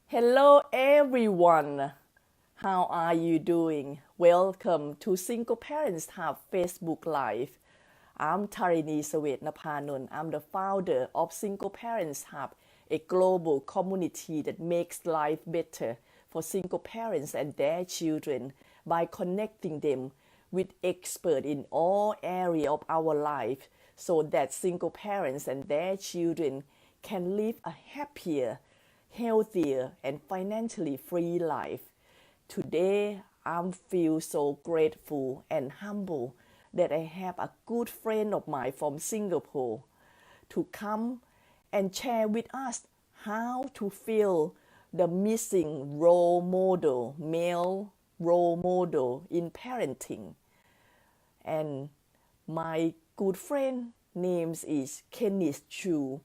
Hello everyone. How are you doing? Welcome to Single Parents Hub Facebook Live. I'm Tarini Sawetnapanun. I'm the founder of Single Parents Hub, a global community that makes life better for single parents and their children by connecting them with experts in all areas of our life so that single parents and their children can live a happier, healthier, and financially free life. Today, I feel so grateful and humble that I have a good friend of mine from Singapore to come and share with us how to fill the missing role model, male role model in parenting. And my good friend names is Kenneth Choo.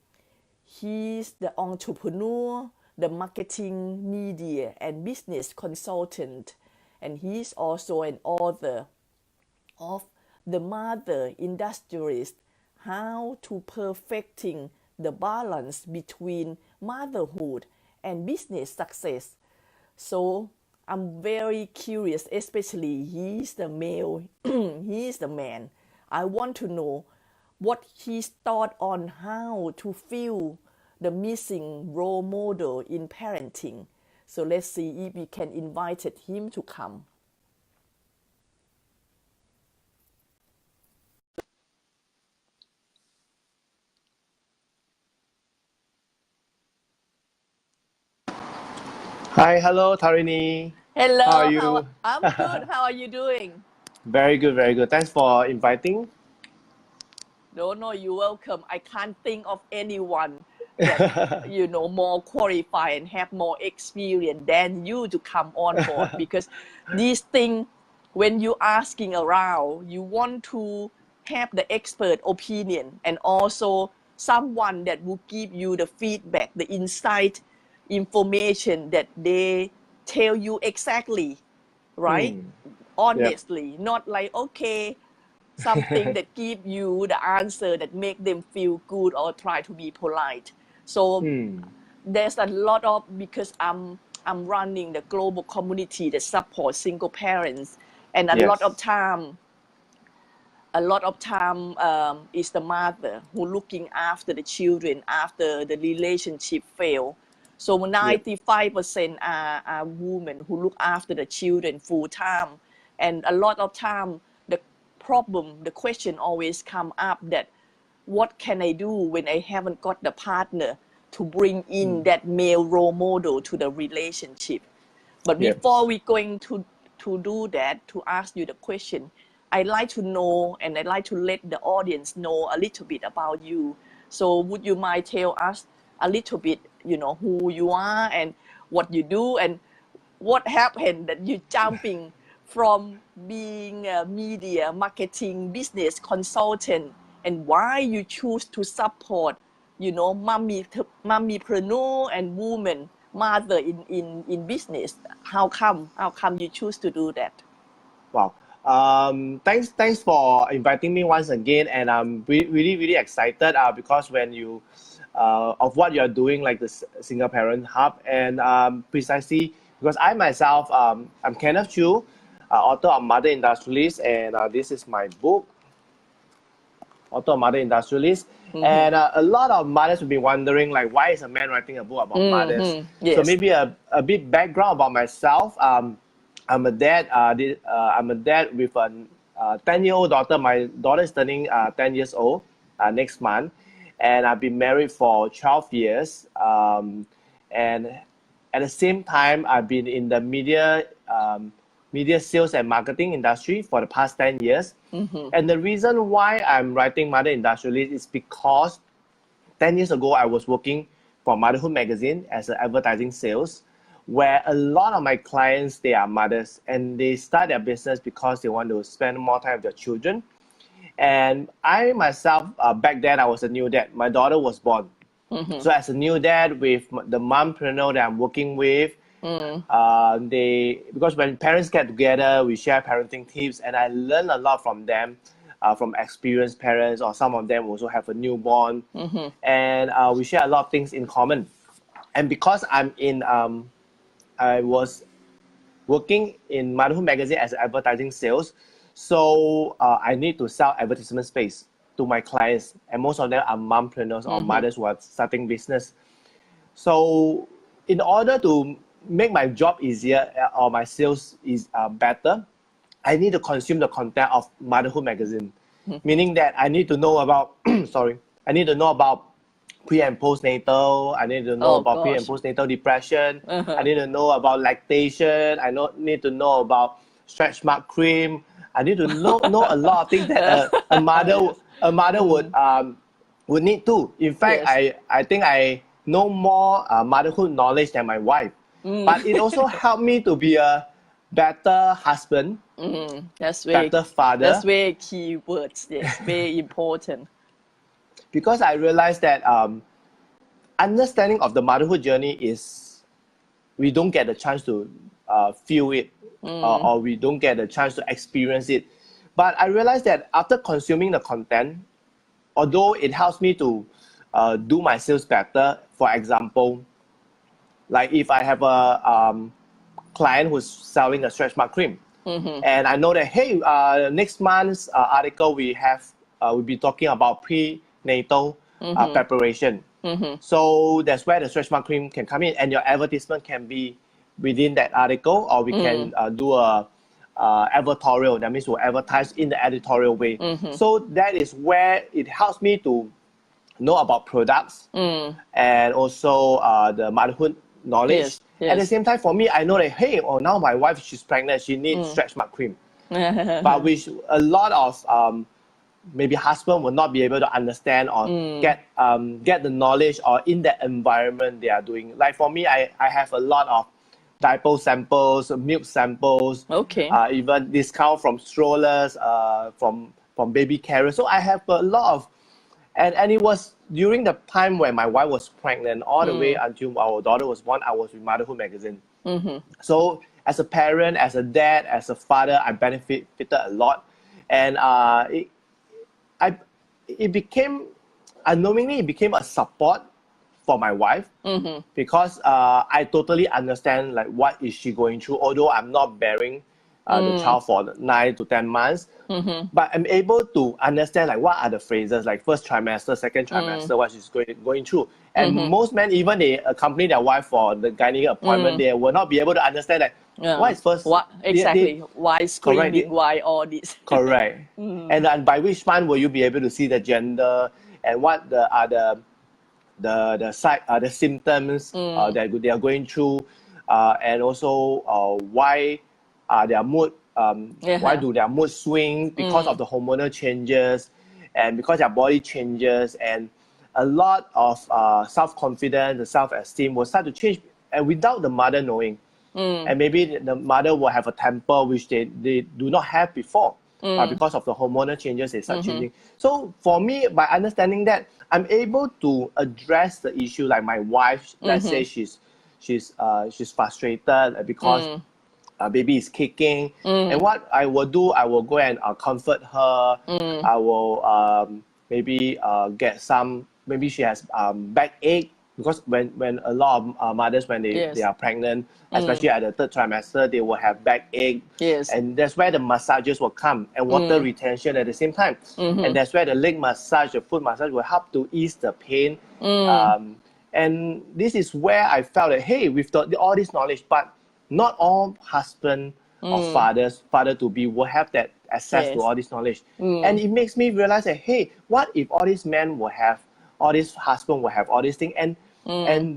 He's the entrepreneur, the marketing, media, and business consultant, and he's also an author of The Mother Industrialist: How to Perfecting the Balance Between Motherhood and Business Success. So I'm very curious, especially he's the male, he's the man. I want to know what his thought on how to fill the missing role model in parenting. So let's see if we can invite him to come. Hi, hello, Tarini. How are Hello, you? I'm good. How are you doing? Very good, very good. Thanks for inviting. No, you're welcome. I can't think of anyone that more qualified and have more experience than you to come on board, because this thing, when you asking around, you want to have the expert opinion and also someone that will give you the feedback, the insight, information that they tell you exactly, right? Hmm. Yep. Honestly, not like, okay, something that give you the answer that make them feel good or try to be polite. So Hmm. there's a lot of, because I'm running the global community that supports single parents, and Yes. a lot of time is the mother who looking after the children after the relationship fail. So Yep. 95% are women who look after the children full time. And a lot of time, the problem, the question always come up that what can I do when I haven't got the partner to bring Hmm. in that male role model to the relationship. But Yep. before we going to do that, to ask you the question, I'd like to know and I'd like to let the audience know a little bit about you. So would you mind tell us a little bit, who you are and what you do, and what happened that you jumping from being a media marketing business consultant, and why you choose to support, mommypreneur and woman mother in business. How come you choose to do that? Wow. Thanks for inviting me once again, and I'm really, really excited because when you of what you're doing, like the Single Parent Hub, and precisely because I myself, I'm Kenneth Choo, author of Mother Industrialist, and this is my book, author of Mother Industrialist. Mm-hmm. And a lot of mothers will be wondering, like, why is a man writing a book about mothers? Mm-hmm. So Yes. maybe a bit background about myself. I'm a dad. I'm a dad with a 10-year-old daughter. My daughter is turning 10 years old next month, and I've been married for 12 years. And at the same time, I've been in the media sales and marketing industry for the past 10 years. Mm-hmm. And the reason why I'm writing Mother Industrialist is because 10 years ago, I was working for Motherhood Magazine as an advertising sales, where a lot of my clients, they are mothers, and they start their business because they want to spend more time with their children. And I myself, back then, I was a new dad. My daughter was born. Mm-hmm. So as a new dad with the mompreneur that I'm working with, Mm-hmm. they because when parents get together, we share parenting tips, and I learn a lot from them, from experienced parents, or some of them also have a newborn, Mm-hmm. and we share a lot of things in common. And because I'm in I was working in Motherhood Magazine as advertising sales. So I need to sell advertisement space to my clients. And most of them are mompreneurs or mothers who are starting business. So in order to make my job easier or my sales is better, I need to consume the content of Motherhood Magazine. Meaning that I need to know about, sorry, I need to know about pre and postnatal. I need to know about pre and postnatal depression. I need to know about lactation. Need to know about stretch mark cream. I need to know a lot of things that a mother would need to. In fact, I think I know more motherhood knowledge than my wife. But it also helped me to be a better husband, better father. That's very key words. Yes, very important. Because I realized that understanding of the motherhood journey is we don't get the chance to feel it or we don't get the chance to experience it. But I realized that after consuming the content, although it helps me to do my sales better, for example, like if I have a client who's selling a stretch mark cream, and I know that, hey, next month's article we'll be talking about prenatal preparation. So that's where the stretch mark cream can come in, and your advertisement can be within that article, or we can do a advertorial. That means we'll advertise in the editorial way. So that is where it helps me to know about products and also the motherhood knowledge. At the same time, for me, I know that, hey, now my wife, she's pregnant, she needs stretch mark cream. But which a lot of maybe husband will not be able to understand or get the knowledge or in that environment they are doing. Like for me, I have a lot of diaper samples, milk samples, even discount from strollers, from baby carriers. So I have a lot of, and it was during the time when my wife was pregnant, all the way until our daughter was born, I was with Motherhood Magazine. So as a parent, as a dad, as a father, I benefited a lot. And it became, unknowingly, it became a support for my wife because I totally understand like what is she going through, although I'm not bearing the child for 9 to 10 months. But I'm able to understand like what are the phases, like first trimester, second trimester, what she's going through. And most men, even they accompany their wife for the gynae appointment, they will not be able to understand that what is first. What exactly? Why screaming? Why all this? Correct. And by which month will you be able to see the gender and what are the symptoms that they are going through, and also why their mood why do their mood swing because of the hormonal changes and because their body changes, and a lot of self-confidence and self-esteem will start to change, and without the mother knowing. And maybe the mother will have a temper which they do not have before because of the hormonal changes they start changing. So for me, by understanding that, I'm able to address the issue. Like my wife, let's say she's frustrated because baby is kicking, and what I will do, I will go and comfort her. I will maybe get some, maybe she has backache, because when a lot of mothers, when they are pregnant, especially at the third trimester, they will have backache, and that's where the massages will come, and water retention at the same time, and that's where the leg massage, the foot massage will help to ease the pain. And this is where I felt that, hey, with all this knowledge, but not all husband or father to be will have that access to all this knowledge. And it makes me realize that, hey, what if all these men will have, all these husband will have all these things, and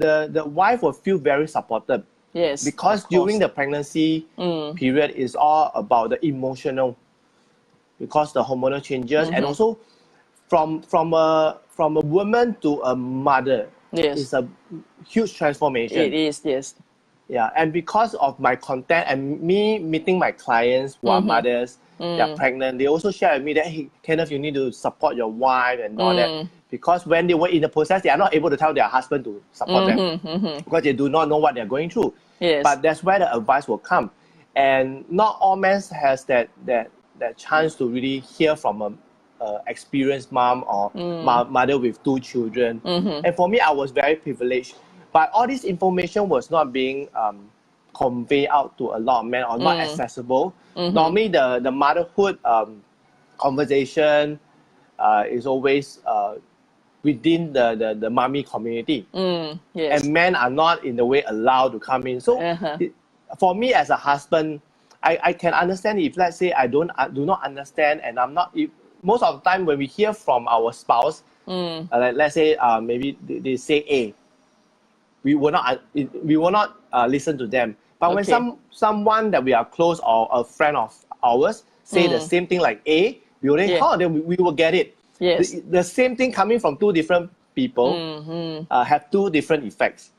the wife will feel very supported. Because during the pregnancy period is all about the emotional, because the hormonal changes, and also from a woman to a mother is a huge transformation. It is, yes. Yeah, and because of my content and me meeting my clients who are mothers, they are pregnant, they also share with me that, hey, Kenneth, you need to support your wife and all that. Because when they were in the process, they are not able to tell their husband to support them because they do not know what they're going through. But that's where the advice will come. And not all men has that chance to really hear from a experienced mom or mother with 2 children. And for me, I was very privileged. But all this information was not being convey out to a lot of men or not accessible. Normally, the motherhood conversation is always within the mommy community. Yes. And men are not in the way allowed to come in. So for me as a husband, I can understand if, let's say, I do not understand, and I'm not, if, most of the time when we hear from our spouse, like, let's say maybe they say A, we will not listen to them. But when someone that we are close or a friend of ours say the same thing like A, we will think, then we will get it. Yes. The same thing coming from two different people have two different effects.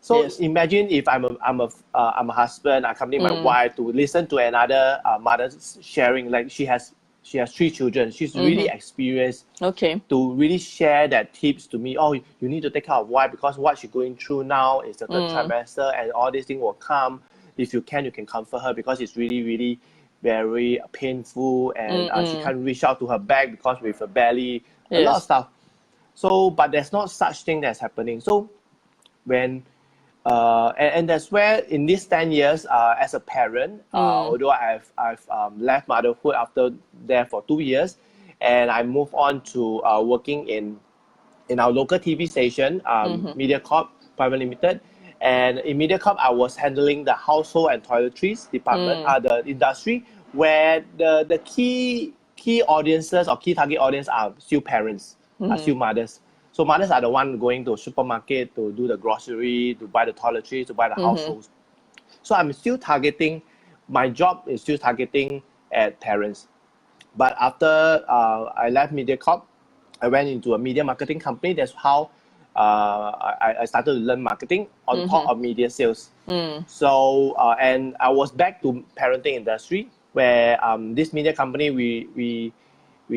So imagine if I'm a husband, accompanying my wife to listen to another mother sharing, like she has 3 children. She's really experienced to really share that tips to me. Oh, you need to take care of wife because what she's going through now is the third trimester, and all these things will come. If you can comfort her because it's really, really very painful, and she can't reach out to her back because with her belly, a lot of stuff. So, but there's not such thing that's happening. So, when and that's where in these 10 years as a parent, although I've left motherhood after there for 2 years, and I moved on to working in our local TV station, MediaCorp Private Limited. And in MediaCorp, I was handling the household and toiletries department, the industry, where the key audiences or key target audience are still parents, are still mothers. So mothers are the one going to supermarket to do the grocery, to buy the toiletries, to buy the households. So I'm still targeting, my job is still targeting at parents. But after I left MediaCorp, I went into a media marketing company. That's how I started to learn marketing on top of media sales. So, and I was back to parenting industry where this media company, we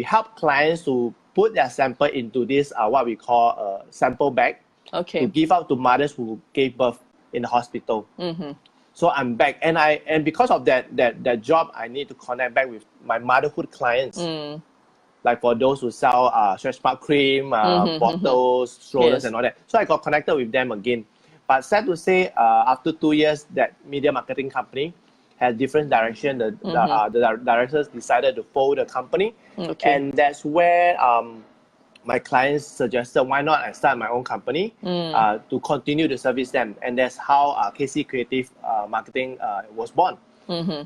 help clients to put their sample into this what we call a sample bag to give out to mothers who gave birth in the hospital. So I'm back, and because of that job, I need to connect back with my motherhood clients. Like for those who sell stretch mark cream, bottles, strollers, and all that. So I got connected with them again. But sad to say, after 2 years, that media marketing company had different direction. The directors decided to fold the company, and that's where my clients suggested, why not I start my own company to continue to service them, and that's how KC Creative Marketing was born.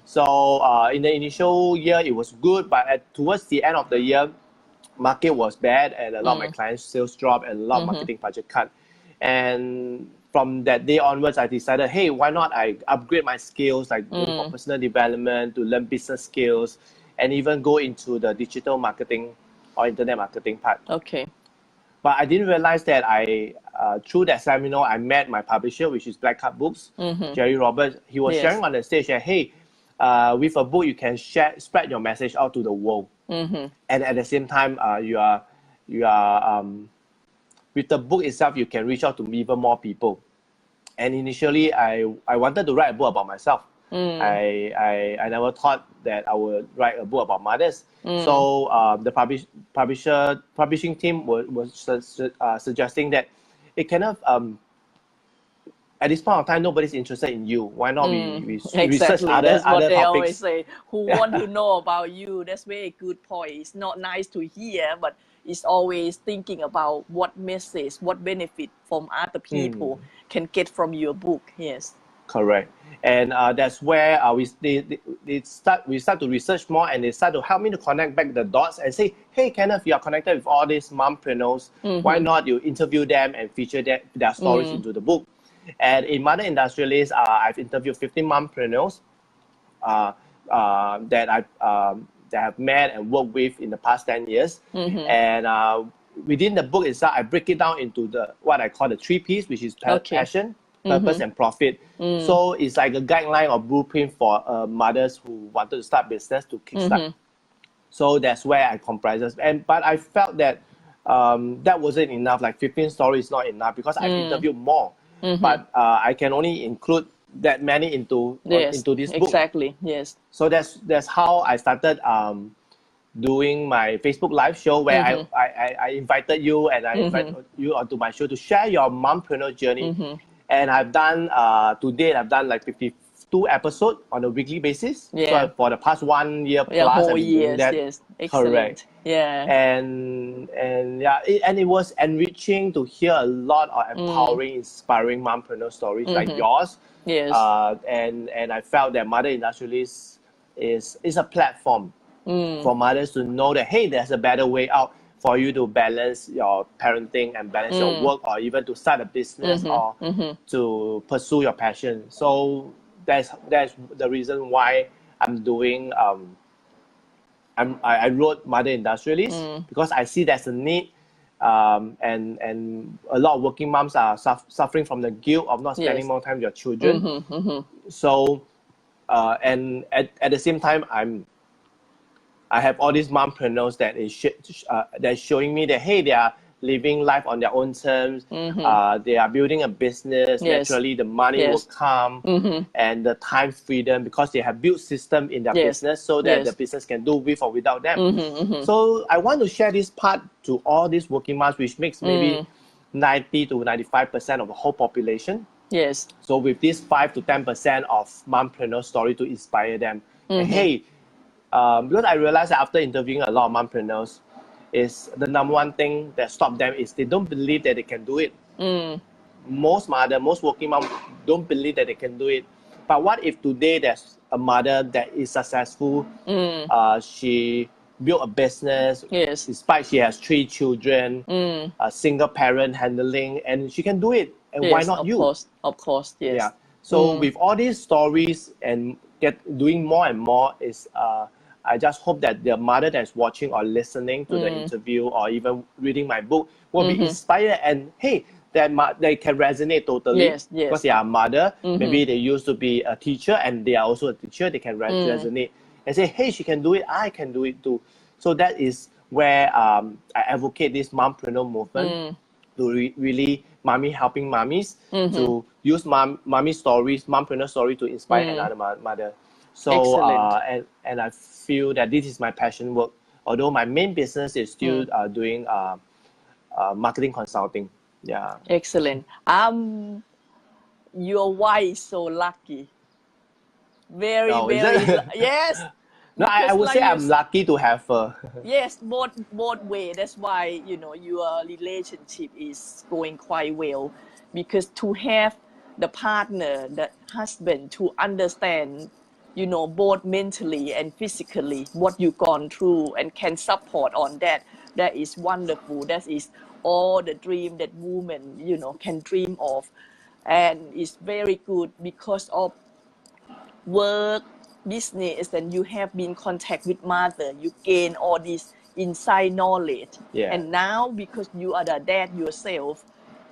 So in the initial year, it was good, but towards the end of the year, market was bad, and a lot of my clients' sales dropped, and a lot of marketing budget cut. And from that day onwards, I decided, hey, why not I upgrade my skills, like going for personal development, to learn business skills, and even go into the digital marketing or internet marketing part. But I didn't realize that through that seminar, I met my publisher, which is Black Card Books, Jerry Roberts. He was sharing on the stage that, hey, with a book, you can spread your message out to the world. And at the same time, you are with the book itself, you can reach out to even more people. And initially, I wanted to write a book about myself. I never thought that I would write a book about mothers. So the publishing team was suggesting that it cannot, at this point of time, nobody's interested in you. Why not we research other That's what they topics? always say. Who want to know about you? That's very good point. It's not nice to hear, but it's always thinking about what message, what benefit from other people can get from your book. Yes. Correct. And that's where we start to research more, and they start to help me to connect back the dots and say, hey, Kenneth, you are connected with all these mompreneurs. Why not you interview them and feature their stories into the book? And in Mother Industrialist, I've interviewed 15 mompreneurs that I've met and worked with in the past 10 years. And within the book itself, I break it down into what I call the 3 Ps, which is passion, purpose, and profit. So it's like a guideline or blueprint for mothers who wanted to start business to kickstart. So that's where I comprises. But I felt that that wasn't enough. Like 15 stories is not enough because I've interviewed more. But I can only include that many into this book. Exactly. Yes. So that's how I started doing my Facebook live show, where I invited you, and I invited you onto my show to share your mompreneur journey. And I've done to date, I've done like 2 episodes on a weekly basis. Yeah. So for the past 1 year Yeah, plus, whole I've been doing years. that. Yes. Excellent. Correct. Yeah. And yeah, it was enriching to hear a lot of empowering, inspiring mompreneur stories like yours. Yes. And I felt that Mother Industrialist is a platform for mothers to know that, hey, there's a better way out for you to balance your parenting and balance your work, or even to start a business or to pursue your passion. So that's the reason why I'm doing I wrote Mother Industrialist because I see there's a need, and a lot of working moms are suffering from the guilt of not spending Yes. more time with your children. So and at the same time, I have all these mompreneurs that that's showing me that, hey, they are living life on their own terms. They are building a business. Yes. Naturally, the money will Yes. come, and the time freedom, because they have built system in their Yes. business so that Yes. the business can do with or without them. So I want to share this part to all these working moms, which makes maybe 90 to 95% of the whole population. Yes. So with this 5 to 10% of mompreneur story to inspire them, and hey, because I realized that after interviewing a lot of mompreneurs, is the number one thing that stops them is they don't believe that they can do it. Most working moms don't believe that they can do it. But what if today there's a mother that is successful? She built a business. Yes. Despite she has 3 children, a single parent handling, and she can do it. And Yes. why not Of you? course. Of course. Yes. Yeah. So with all these stories and doing more and more is I just hope that the mother that's watching or listening to the interview or even reading my book will be inspired, and hey, they can resonate totally. Yes, yes. Because they are a mother, maybe they used to be a teacher and they are also a teacher, they can resonate and say, hey, she can do it, I can do it too. So that is where I advocate this mompreneur movement to really mommy helping mummies to use mommy stories, mompreneur story to inspire another mother. So and I feel that this is my passion work. Although my main business is still doing marketing consulting. Yeah. Excellent. Your wife is so lucky. Very, Oh, is very. it? Yes. No, I would like say you I'm lucky to have her. Yes, both way. That's why your relationship is going quite well, because to have the partner, the husband, to understand, both mentally and physically what you've gone through and can support on that. That is wonderful. That is all the dream that women can dream of, and it's very good because of work, business, and you have been in contact with mother, you gain all this inside knowledge. Yeah. And now because you are the dad yourself,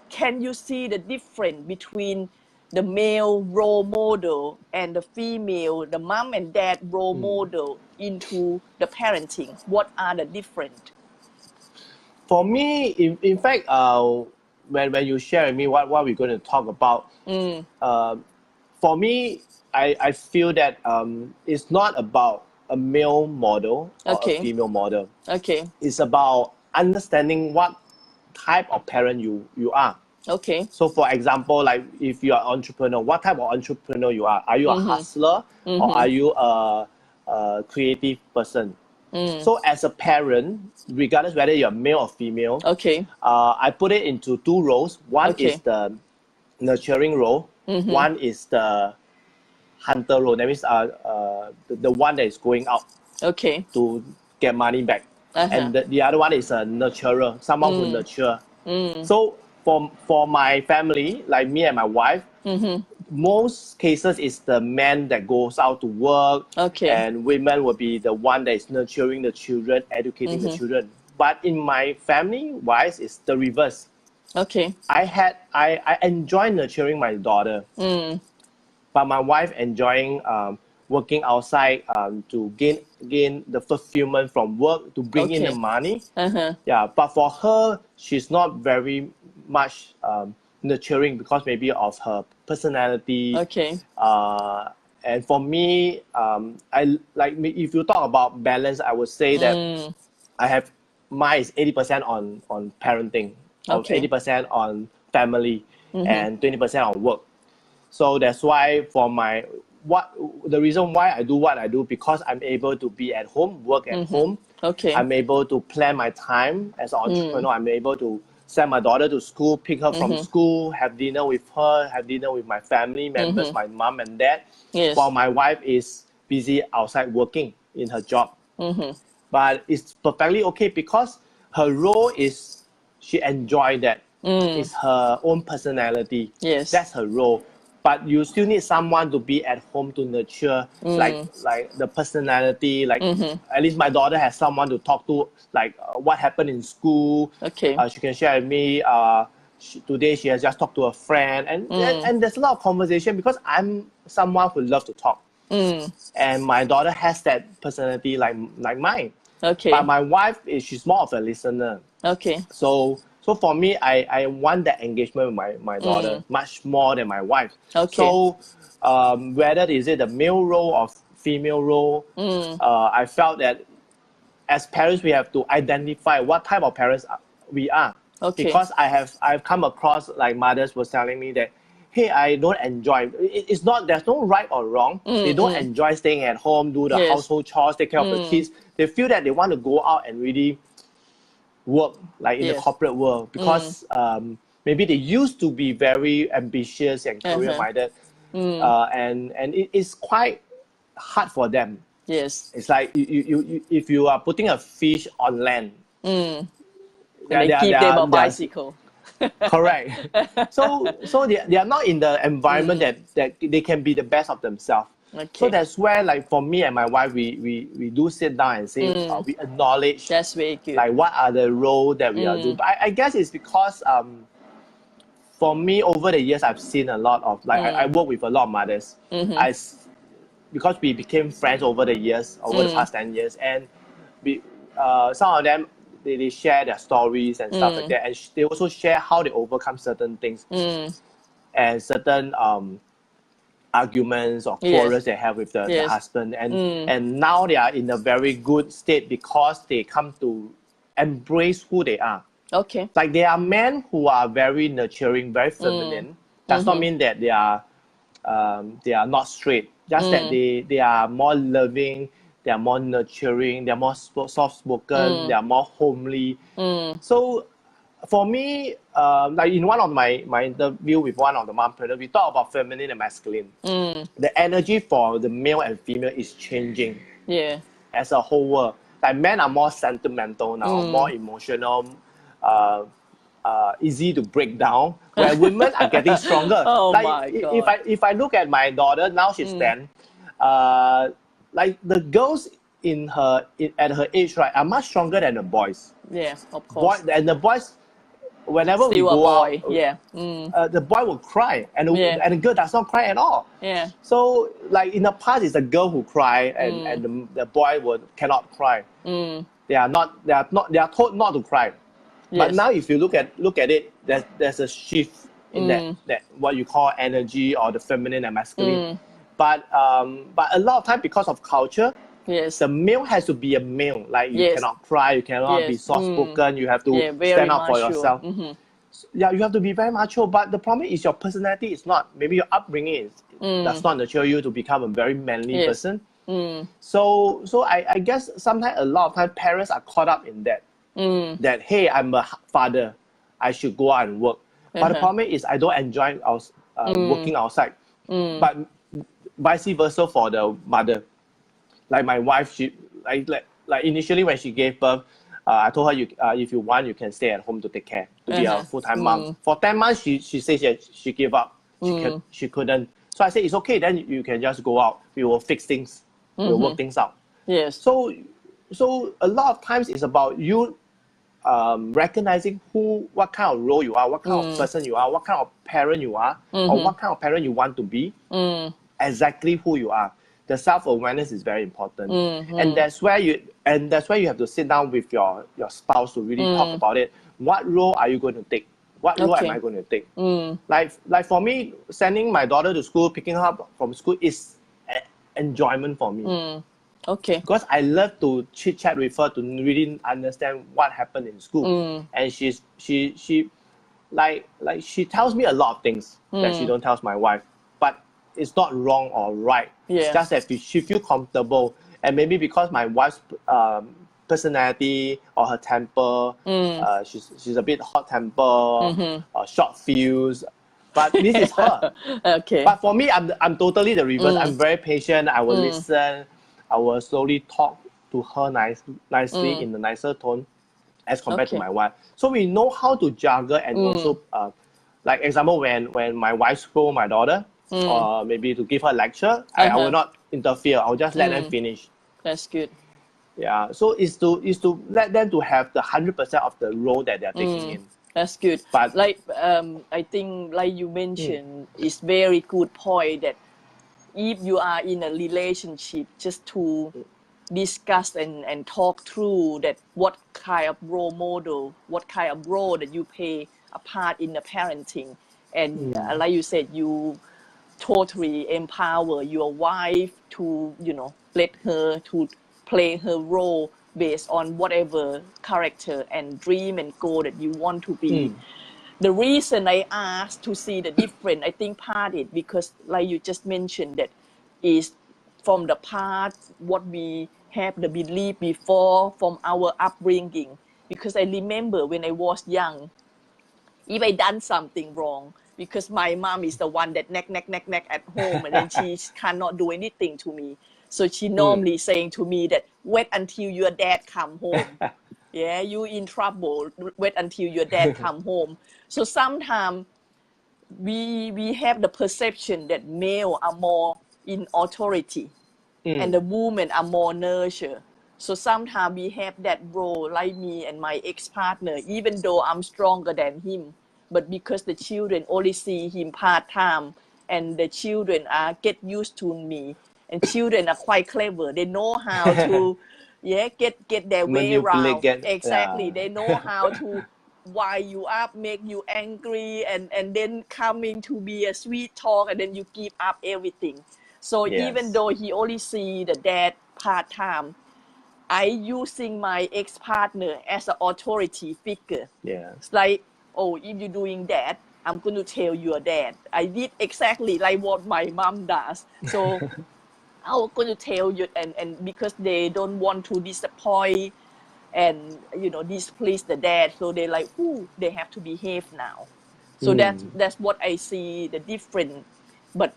can you see the difference between the male role model and the female, the mom and dad role model into the parenting? What are the difference? For me, in fact, when you share with me what we're going to talk about, for me, I feel that it's not about a male model or a female model. Okay. It's about understanding what type of parent you are. Okay. So for example, like if you are an entrepreneur, what type of entrepreneur you are? Are you a hustler or are you a creative person? So as a parent, regardless whether you're male or female, Okay. I put it into 2 roles. One is the nurturing role. One is the hunter role. That means the one that is going out to get money back. And the other one is a nurturer, someone who nurture. So for my family, like me and my wife, most cases is the man that goes out to work, and women will be the one that is nurturing the children, educating the children. But in my family wise, it's the reverse. Okay. I enjoy nurturing my daughter, but my wife enjoying working outside to gain the fulfillment from work to bring in the money. Yeah, but for her, she's not very much nurturing because maybe of her personality. And for me, I like me. If you talk about balance, I would say that I have mine is 80% on parenting, or 80% on family, and 20% on work. So that's why for the reason why I do what I do, because I'm able to be at home, work at home. Okay. I'm able to plan my time as an entrepreneur. I'm able to send my daughter to school, pick her from school, have dinner with her, have dinner with my family members, my mom and dad, Yes. while my wife is busy outside working in her job. But it's perfectly okay because her role is she enjoy that. It's her own personality. Yes. That's her role. But you still need someone to be at home to nurture like the personality. Like at least my daughter has someone to talk to, like what happened in school. Okay. She can share with me. Today she has just talked to a friend, and there's a lot of conversation because I'm someone who loves to talk. And my daughter has that personality like mine. Okay. But my wife she's more of a listener. Okay. So for me, I want that engagement with my daughter much more than my wife. Okay. So whether is it the male role or female role, I felt that as parents we have to identify what type of parents we are. Okay. Because I've come across like mothers was telling me that, hey, I don't enjoy. It's not, there's no right or wrong. They don't enjoy staying at home, do the household chores, take care of the kids. They feel that they want to go out and really work, like in the corporate world, because maybe they used to be very ambitious and career-minded, and it is quite hard for them. Yes. It's like you if you are putting a fish on land, They give them a bicycle. Correct. So they are not in the environment that they can be the best of themselves. Okay. So that's where, like for me and my wife, we do sit down and say, we acknowledge That's very good. like what are the roles that we are doing. But I guess it's because for me over the years I've seen a lot of like I work with a lot of mothers. Because we became friends over the years, over the past 10 years, and we some of them they share their stories and stuff like that, and they also share how they overcome certain things and certain arguments or quarrels they have with the husband, and now they are in a very good state because they come to embrace who they are. Okay. Like they are men who are very nurturing, very feminine. Does not mean that they are not straight. Just that they are more loving, they are more nurturing, they are more soft-spoken, they are more homely. So for me, like in one of my interview with one of the mompreneurs, we talk about feminine and masculine. The energy for the male and female is changing. Yeah. As a whole world. Like men are more sentimental now, more emotional, easy to break down, where women are getting stronger. Oh like my God. if I look at my daughter, now she's 10, like the girls at her age, right, are much stronger than the boys. Yeah, of course. And the boys, whenever Still we a go boy. out, Yeah. the boy will cry, and the girl does not cry at all. Yeah. So like in the past, it's the girl who cry, and the boy cannot cry. They are told not to cry. Yes. But now if you look at it, there's a shift in that what you call energy or the feminine and masculine. But a lot of time because of culture, Yes. the male has to be a male. Like you cannot cry, you cannot be soft spoken, you have to stand up for yourself. Yeah, you have to be very macho. But the problem is your personality is not. Maybe your upbringing does not nurture you to become a very manly person. So I guess sometimes a lot of times parents are caught up in that. That hey, I'm a father, I should go out and work. But the problem is I don't enjoy working outside. But vice versa for the mother. Like my wife, she like initially when she gave birth, I told her if you want, you can stay at home to take care, to be a full-time mom. For 10 months, she said she gave up. She couldn't. So I said it's okay. Then you can just go out. We will fix things. We'll work things out. Yes. So a lot of times it's about you recognizing what kind of role you are, what kind of person you are, what kind of parent you are, or what kind of parent you want to be. Exactly who you are. The self-awareness is very important, and that's where you have to sit down with your spouse to really talk about it. What role are you going to take? What role am I going to take? Like for me, sending my daughter to school, picking her up from school is enjoyment for me. Okay. Because I love to chit chat with her to really understand what happened in school, and she tells me a lot of things that she don't tell my wife. But it's not wrong or right. Yeah. It's just that she feel comfortable, and maybe because my wife's personality or her temper, she's a bit hot temper, short fuse, but this is her. Okay. But for me, I'm totally the reverse. I'm very patient. I will listen. I will slowly talk to her nicely in a nicer tone as compared to my wife. So we know how to juggle and also, like example, when my wife scold my daughter, or maybe to give her lecture, I will not interfere. I'll just let them finish. That's good. Yeah. So is to let them to have the 100% of the role that they're taking in. That's good. But like I think like you mentioned, it's very good point that if you are in a relationship, just to discuss and talk through that what kind of role model, what kind of role that you play a part in the parenting, and like you said, you totally empower your wife to let her to play her role based on whatever character and dream and goal that you want to be. The reason I asked to see the difference, I think part it because like you just mentioned, that is from the part what we have the belief before from our upbringing. Because I remember when I was young, if I done something wrong, because my mom is the one that neck at home, and then she cannot do anything to me. So she normally saying to me that wait until your dad come home. Yeah, you in trouble. Wait until your dad come home. So sometimes we have the perception that male are more in authority, and the women are more nurture. So sometimes we have that role, like me and my ex-partner, even though I'm stronger than him, but because the children only see him part-time, and the children are get used to me, and children are quite clever. They know how to get their way around. Exactly. They know how to wire you up, make you angry, and then coming to be a sweet talk, and then you give up everything. So even though he only see the dad part-time, I using my ex-partner as an authority figure. Yeah. It's like, oh, if you're doing that, I'm going to tell your dad. I did exactly like what my mom does. So I'm going to tell you, and because they don't want to disappoint and displease the dad, so they like, they have to behave now. So that's what I see the difference. But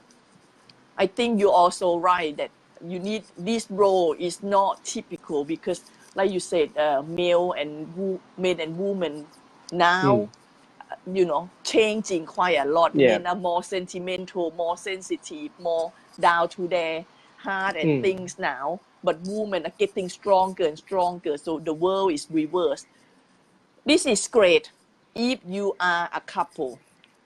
I think you're also right that you need this role is not typical, because like you said, men and women now changing quite a lot. Men are more sentimental, more sensitive, more down to their heart and things now, but women are getting stronger and stronger, so the world is reversed. This is great if you are a couple.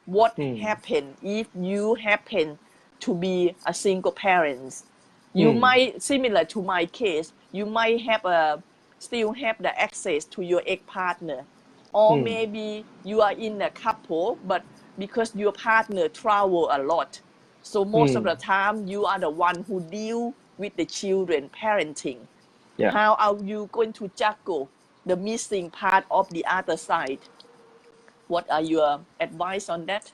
What happen if you happen to be a single parent? You might, similar to my case, you might have still have the access to your ex-partner, or maybe you are in a couple, but because your partner travel a lot, so most of the time you are the one who deal with the children parenting. How are you going to juggle the missing part of the other side? What are your advice on that?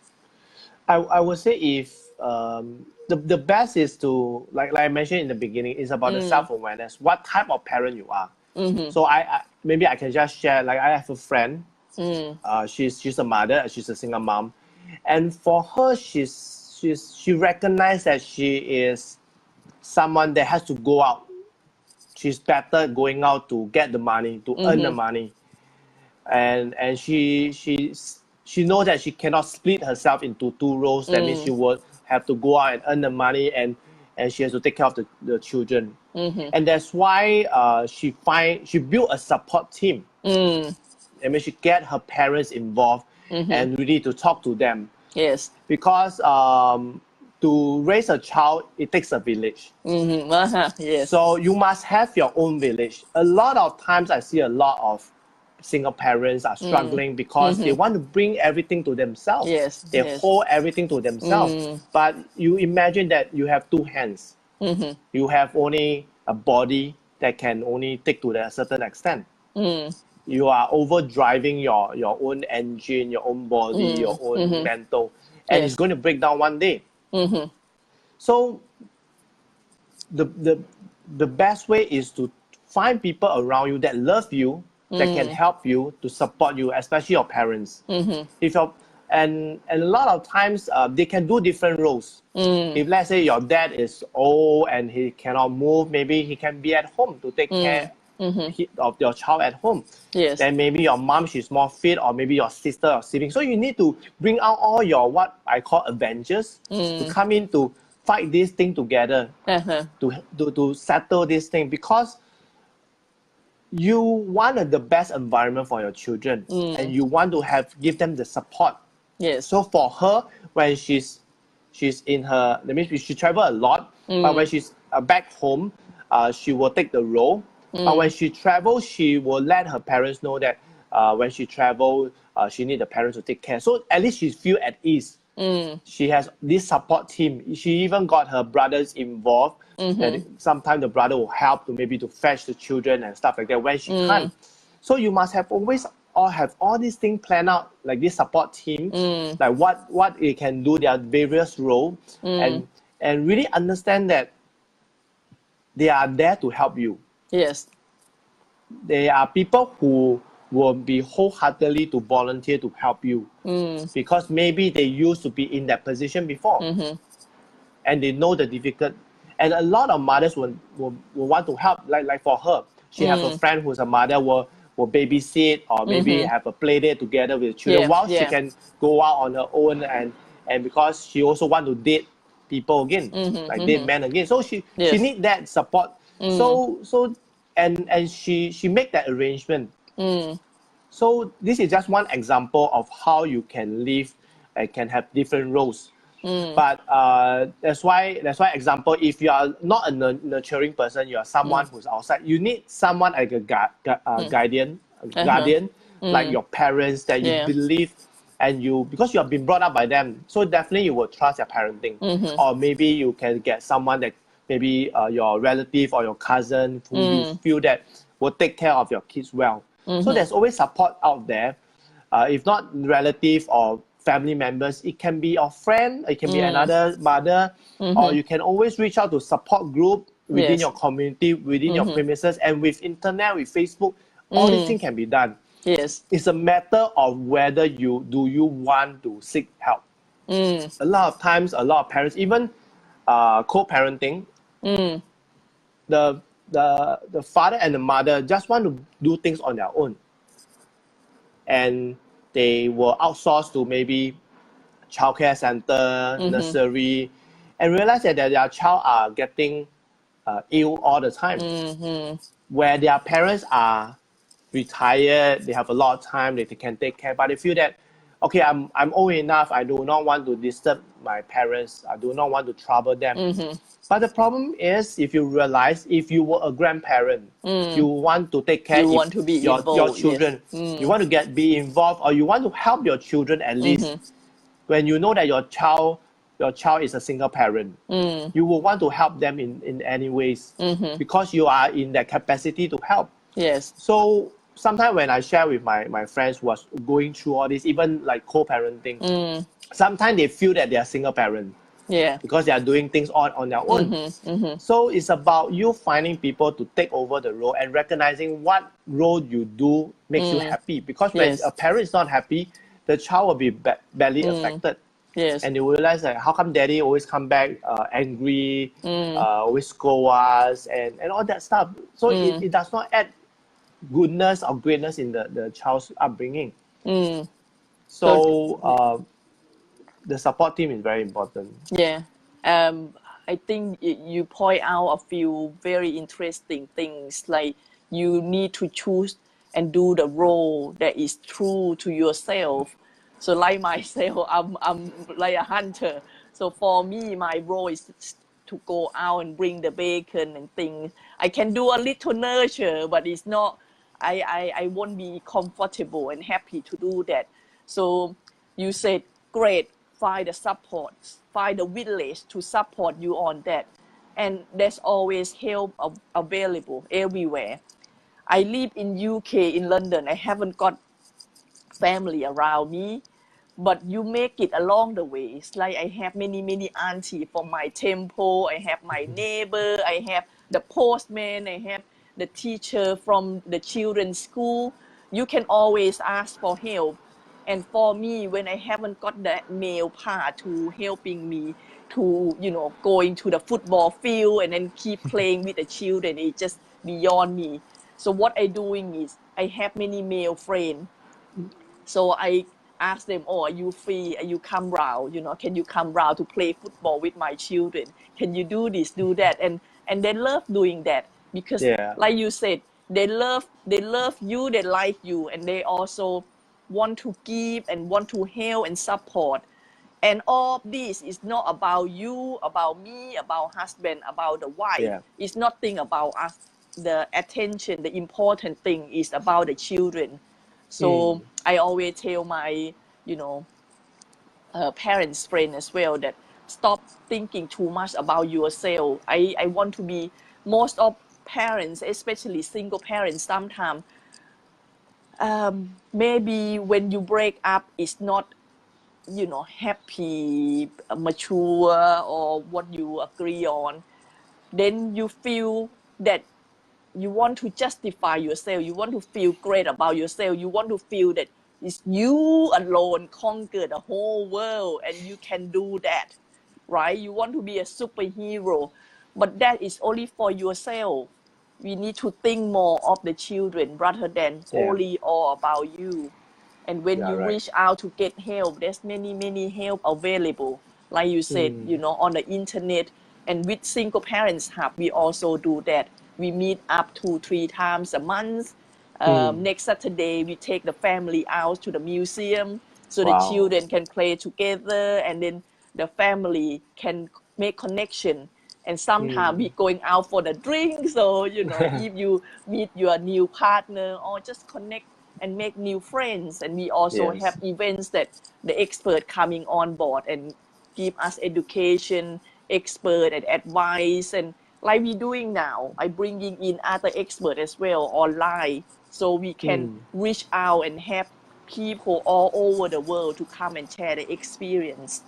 I would say if the best is to like I mentioned in the beginning, is about the self-awareness. What type of parent you are. So I maybe I can just share, like I have a friend. She's a mother. She's a single mom, and for her, she recognized that she is someone that has to go out. She's better going out to get the money, to earn the money, and she knows that she cannot split herself into two roles. That means she would have to go out and earn the money, and she has to take care of the children. And that's why she built a support team. I mean, she get her parents involved and really to talk to them. Yes. Because to raise a child, it takes a village. Yes. So you must have your own village. A lot of times I see a lot of single parents are struggling because they want to bring everything to themselves. Yes. They hold everything to themselves. But you imagine that you have two hands. You have only a body that can only take to a certain extent. You are overdriving your own engine, your own body, your own mental, and it's going to break down one day. So the best way is to find people around you that love you, that can help you, to support you, especially your parents. If your and a lot of times they can do different roles. If let's say your dad is old and he cannot move, maybe he can be at home to take care of your child at home. Yes. Then maybe your mom, she's more fit, or maybe your sister or sibling. So you need to bring out all your what I call Avengers to come in to fight this thing together, to settle this thing, because you want the best environment for your children and you want to give them the support. Yes. So for her, when she's in her, that means she travel a lot, but when she's back home, she will take the role. But when she travels, she will let her parents know that when she travel, she need the parents to take care. So at least she feel at ease. She has this support team. She even got her brothers involved. And sometimes the brother will help to maybe to fetch the children and stuff like that when she can't. So you must have all these things planned out, like this support team, like what it can do, their various roles, and really understand that they are there to help you. Yes. They are people who will be wholeheartedly to volunteer to help you, because maybe they used to be in that position before, and they know the difficult. And a lot of mothers will want to help, like for her, she have a friend who's a mother will babysit, or maybe have a play date together with children, while she can go out on her own, and because she also want to date people again, like date men again. So she need that support. So and she make that arrangement. So this is just one example of how you can live and can have different roles. But that's why example, if you are not a nurturing person, you are someone who's outside, you need someone like a guardian, like your parents that you believe, and because you have been brought up by them, so definitely you will trust their parenting. Or maybe you can get someone that maybe your relative or your cousin who you feel that will take care of your kids well. So there's always support out there. If not relative or family members, it can be a friend, it can be another mother, or you can always reach out to support group within your community, within your premises, and with internet, with Facebook, all these things can be done. Yes. It's a matter of whether you want to seek help. A lot of times, a lot of parents, even co-parenting, the father and the mother just want to do things on their own, and they will outsource to maybe childcare center, nursery, and realize that their child are getting ill all the time. Where their parents are retired, they have a lot of time, they can take care, but they feel that, okay, I'm old enough, I do not want to disturb my parents, I do not want to trouble them. But the problem is, if you realize, if you were a grandparent, you want to take care You want to be your involved, children. yes. You want to be involved, or you want to help your children at least. When you know that your child is a single parent, you will want to help them in any ways, because you are in that capacity to help. Yes. So sometimes when I share with my friends who are going through all this, even like co-parenting, sometimes they feel that they are single parent. Yeah. Because they are doing things on their own. So it's about you finding people to take over the role and recognizing what role you do makes you happy. Because when a parent is not happy, the child will be badly affected. Yes. And they will realize that how come daddy always come back angry, always scold us, and all that stuff. So it does not add goodness or greatness in the child's upbringing. So the support team is very important. Yeah. I think you point out a few very interesting things, like you need to choose and do the role that is true to yourself. So like myself, I'm like a hunter. So for me, my role is to go out and bring the bacon and things. I can do a little nurture, but it's not, I won't be comfortable and happy to do that. So you said, great, find the support, find the village to support you on that. And there's always help available everywhere. I live in UK, in London. I haven't got family around me. but you make it along the way. It's like I have many auntie from my temple, I have my neighbor, I have the postman, I have the teacher from the children's school. You can always ask for help. And for me, when I haven't got that male part to helping me to, going to the football field and then keep playing with the children, it's just beyond me. So what I doing is I have many male friends. So I ask them, oh, are you free? Are you come round? Can you come round to play football with my children? Can you do this, do that? And they love doing that because, Yeah. like you said, they love you, they like you, and they also want to give and want to help and support. And all this is not about you, about me, about husband, about the wife. Yeah. It's nothing about us. The attention, the important thing is about the children. So I always tell my, parents, friend as well that stop thinking too much about yourself. I want to be, most of parents, especially single parents, sometimes maybe when you break up, it's not happy, mature, or what you agree on, then you feel that you want to justify yourself, you want to feel great about yourself, you want to feel that it's you alone conquer the whole world and you can do that, right? You want to be a superhero, but that is only for yourself. We need to think more of the children rather than Yeah. only all about you. And when Yeah. you Right. reach out to get help, there's many help available, like you said, on the internet. And with single parents hub, we also do that. We meet up 2-3 times a month. Next Saturday we take the family out to the museum so the Wow. children can play together, and then the family can make connection. And sometimes we going out for the drink, so if you meet your new partner or just connect and make new friends. And we also have Yes. events that the expert coming on board and give us education, expert and advice. And like we doing now, I bringing in other expert as well online, so we can reach out and have people all over the world to come and share the experience.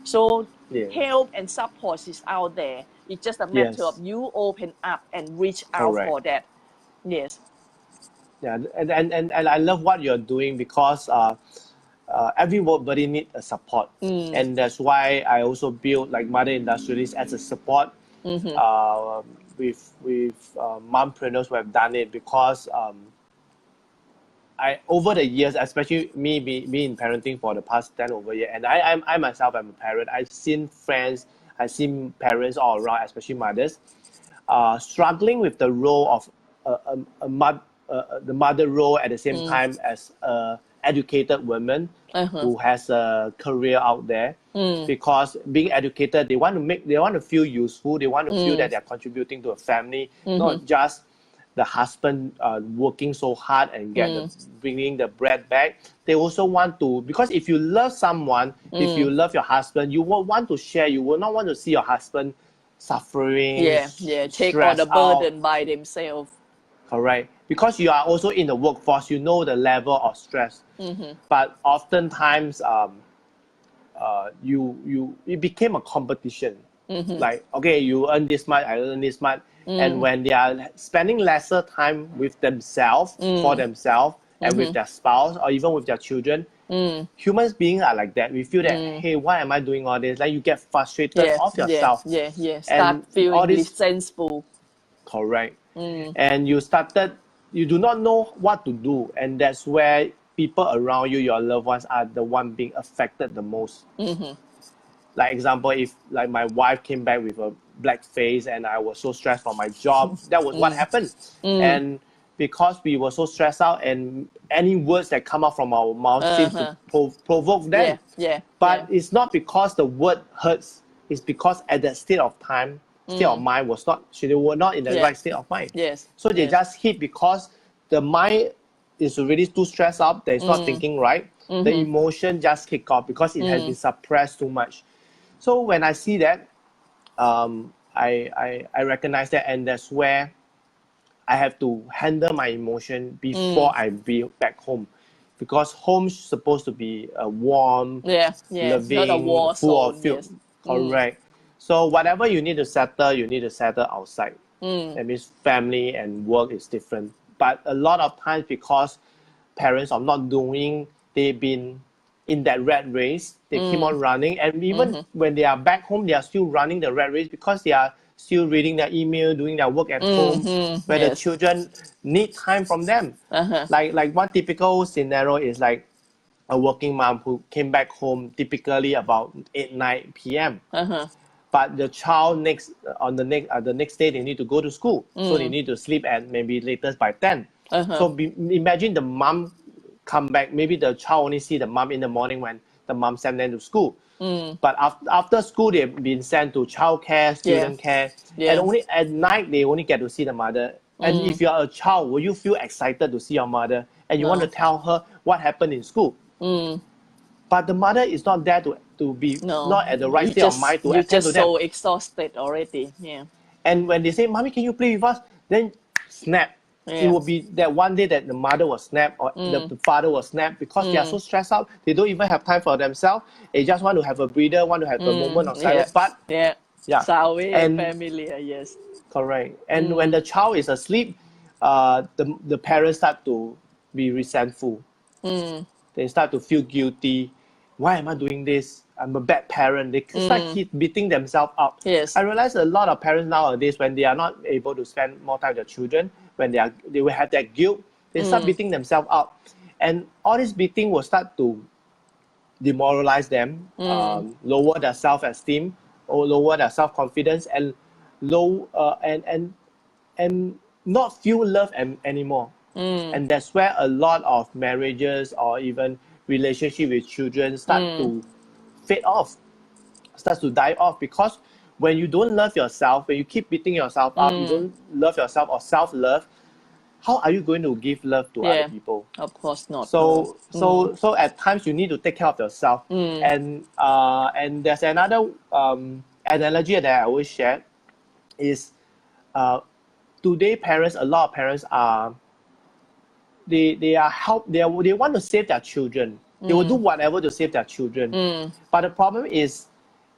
So Yeah. help and support is out there. It's just a matter of Yes. you open up and reach out Correct. for that. Yes. Yeah. And I love what you're doing because everybody need a support, and that's why I also build like Mother Industrialist as a support with mompreneurs who have done it because I over the years, especially me in parenting for the past 10 over years, and I myself am a parent. I've seen friends, I've seen parents all around, especially mothers, struggling with the role of the mother role at the same time as a educated woman who has a career out there. Because being educated, they want to feel useful. They want to feel that they're contributing to a family, not just the husband working so hard and bringing the bread back. They also want to, because if you love someone, if you love your husband, you will want to share. You will not want to see your husband suffering, Yeah, take all the stressed out. burden by themselves. Correct. Because you are also in the workforce, you know the level of stress. But oftentimes, it became a competition. Like, okay, you earn this much, I earn this much. And when they are spending lesser time with themselves, for themselves, and with their spouse, or even with their children, humans beings are like that. We feel that, hey, why am I doing all this? Like, you get frustrated of yourself. Yeah. And Start all feeling this, resentful. correct. And you do not know what to do. And that's where people around you, your loved ones, are the one being affected the most. Like example, if like my wife came back with a black face and I was so stressed for my job, that was what happened. And because we were so stressed out, and any words that come out from our mouth seems to provoke them. Yeah. But it's not because the word hurts. It's because at that state of time, state of mind was not, they were not in the right state of mind. Yes. So they just hit because the mind is already too stressed out, that it's not thinking right. The emotion just kick off because it has been suppressed too much. So when I see that, I recognize that, and that's where I have to handle my emotion before I be back home. because home's supposed to be a warm, Yeah, not a loving, war full of zone. feel. Yes. Correct. So whatever you need to settle outside. That means family and work is different. But a lot of times because parents are not doing, they've been in that rat race, they keep on running. And even when they are back home, they are still running the rat race because they are still reading their email, doing their work at home, where the Yes. children need time from them. Uh-huh. Like one typical scenario is like a working mom who came back home typically about 8, 9 p.m. Uh-huh. But the child the next day they need to go to school, so they need to sleep at maybe latest by 10. Uh-huh. So imagine the mom come back, maybe the child only see the mom in the morning when the mom sent them to school. But after school they've been sent to childcare, Yeah. student care, and Yeah. only at night they only get to see the mother. And if you are a child, will you feel excited to see your mother and you want to No. tell her what happened in school? But the mother is not there to be No. not at the right state of mind to You attend to just them. so exhausted already. Yeah. And when they say, "Mommy, can you play with us?" Then snap. It Yeah. will be that one day that the mother will snap or the father will snap because they are so stressed out. They don't even have time for themselves. They just want to have a breather, want to have a moment of silence. But Yeah. yeah, Sound very and familiar. Yes. correct. And when the child is asleep, the parents start to be resentful. They start to feel guilty. Why am I doing this? I'm a bad parent. They start keep beating themselves up. Yes. I realize a lot of parents nowadays, when they are not able to spend more time with their children, when they will have that guilt, they start beating themselves up. And all this beating will start to demoralize them, lower their self-esteem or lower their self-confidence and and not feel love anymore. And that's where a lot of marriages or even relationship with children start to fade off, starts to die off because when you don't love yourself, when you keep beating yourself up, you don't love yourself or self-love, how are you going to give love to other Yeah. people? Of course not. No. So at times you need to take care of yourself. And there's another analogy that I always share is today parents, a lot of parents are they want to save their children. They will do whatever to save their children. But the problem is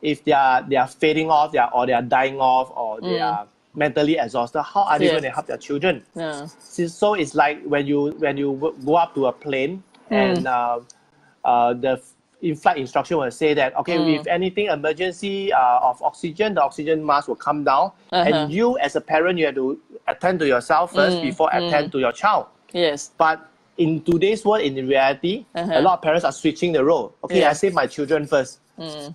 if they are fading off, they are dying off, or they are mentally exhausted, how are they Yeah. going to help their children? Yeah. So it's like when you go up to a plane and the in-flight instruction will say that, okay, if anything emergency of oxygen, the oxygen mask will come down, and you as a parent, you have to attend to yourself first before attend to your child. Yes. But in today's world, in reality, a lot of parents are switching the role. Okay, Yeah. I save my children first,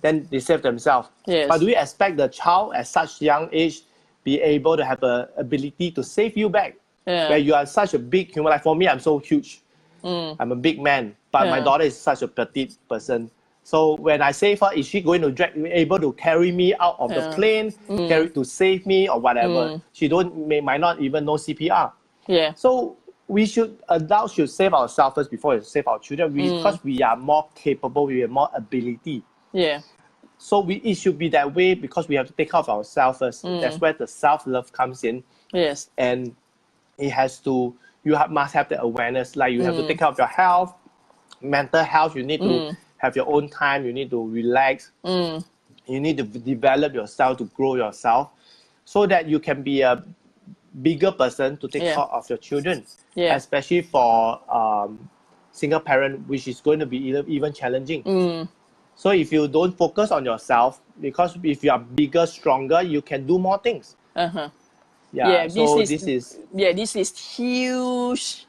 then they save themselves. Yes. But do we expect the child at such young age be able to have a ability to save you back? Yeah. Where you are such a big human. Like for me, I'm so huge. I'm a big man, but my daughter is such a petite person. So when I save her, is she going to able to carry me out of the plane, carry to save me or whatever? She might not even know CPR. Yeah. So adults should save ourselves first before we save our children, because we are more capable, we have more ability. Yeah. So it should be that way because we have to take care of ourselves first. That's where the self-love comes in. Yes. And it has to, must have the awareness, like you have to take care of your health, mental health, you need to have your own time, you need to relax, you need to develop yourself, to grow yourself, so that you can be a bigger person to take care of your children, especially for single parent, which is going to be even challenging. So if you don't focus on yourself, because if you are bigger, stronger, you can do more things. This is huge,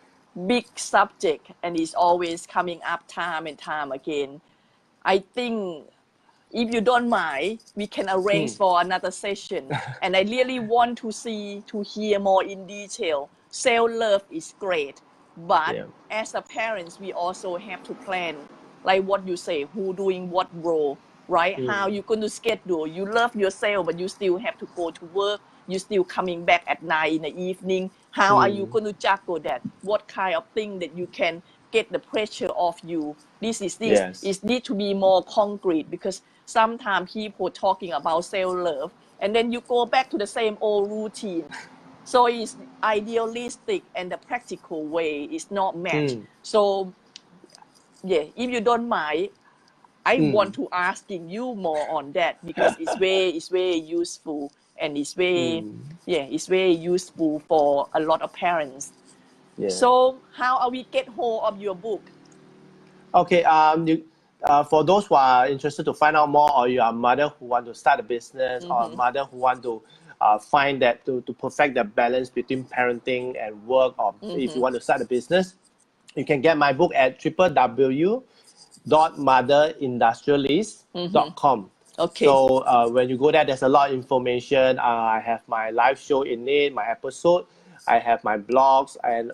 big subject, and it's always coming up time and time again. I think if you don't mind, we can arrange for another session. And I really want to hear more in detail. Self-love is great, but as a parents, we also have to plan, like what you say, who doing what role, right? How you going to schedule? You love yourself, but you still have to go to work. You still coming back at night in the evening. How are you going to juggle that? What kind of thing that you can get the pressure off you? It need to be more concrete, because sometimes people talking about self-love and then you go back to the same old routine. So it's idealistic and the practical way is not matched. So yeah, if you don't mind, I want to asking you more on that because it's very useful and it's very it's very useful for a lot of parents. Yeah. So how are we get hold of your book? Okay. For those who are interested to find out more, or you are a mother who want to start a business, or a mother who want to find that to perfect the balance between parenting and work, or if you want to start a business, you can get my book at www.motherindustrialist.com. Okay. So when you go there, there's a lot of information. I have my live show in it, my episode. I have my blogs, and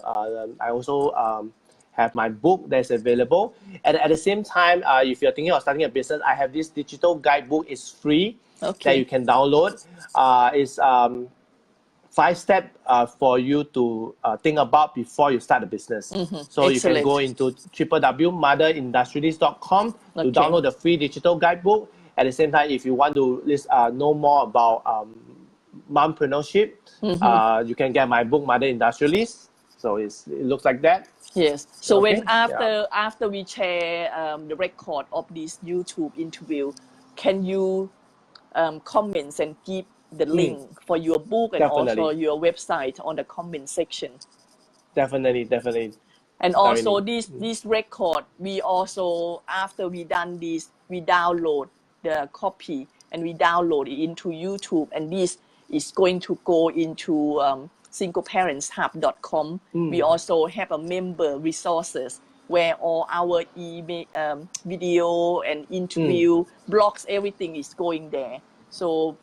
I also have my book that's available. And at the same time, if you're thinking of starting a business, I have this digital guidebook. It's free that you can download. It's 5 steps for you to think about before you start a business. So you can go into www.motherindustrialist.com to download the free digital guidebook. At the same time, if you want to know more about mompreneurship, you can get my book, Mother Industrialist. So it looks like that. Yes. So when after we share the record of this YouTube interview, can you comment and give the link for your book and also your website on the comment section? Definitely. And also this record, we also after we done this, we download the copy and we download it into YouTube, and this is going to go into singleparentshub.com. We also have a member resources where all our email, video and interview, blogs, everything is going there. So,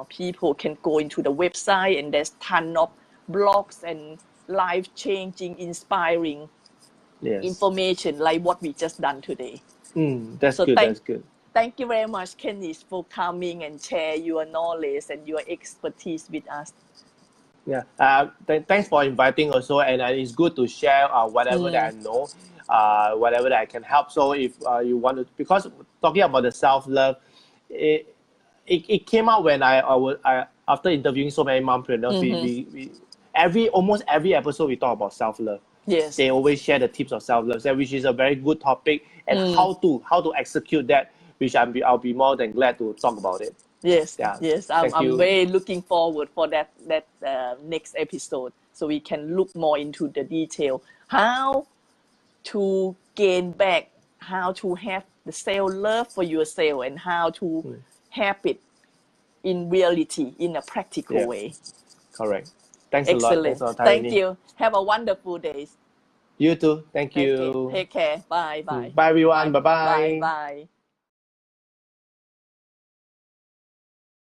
people can go into the website and there's ton of blogs and life-changing, inspiring information like what we just done today. That's good. Thank you very much, Kenneth, for coming and share your knowledge and your expertise with us. Yeah. Thanks for inviting also, and it's good to share whatever that I know, whatever that I can help. So if you want to, because talking about the self-love, it came out when I after interviewing so many mompreneurs, we almost every episode we talk about self-love. Yes. They always share the tips of self-love, which is a very good topic, and how to execute that, which I'll be more than glad to talk about it. Yes. I'm very looking forward for that next episode, so we can look more into the detail how to gain back, how to have the self-love for yourself, and how to have it in reality in a practical way. Correct. Thanks Excellent. a lot. Thank you. Have a wonderful day. You too. Thank you. Take care. Bye. Bye everyone. Bye. Bye.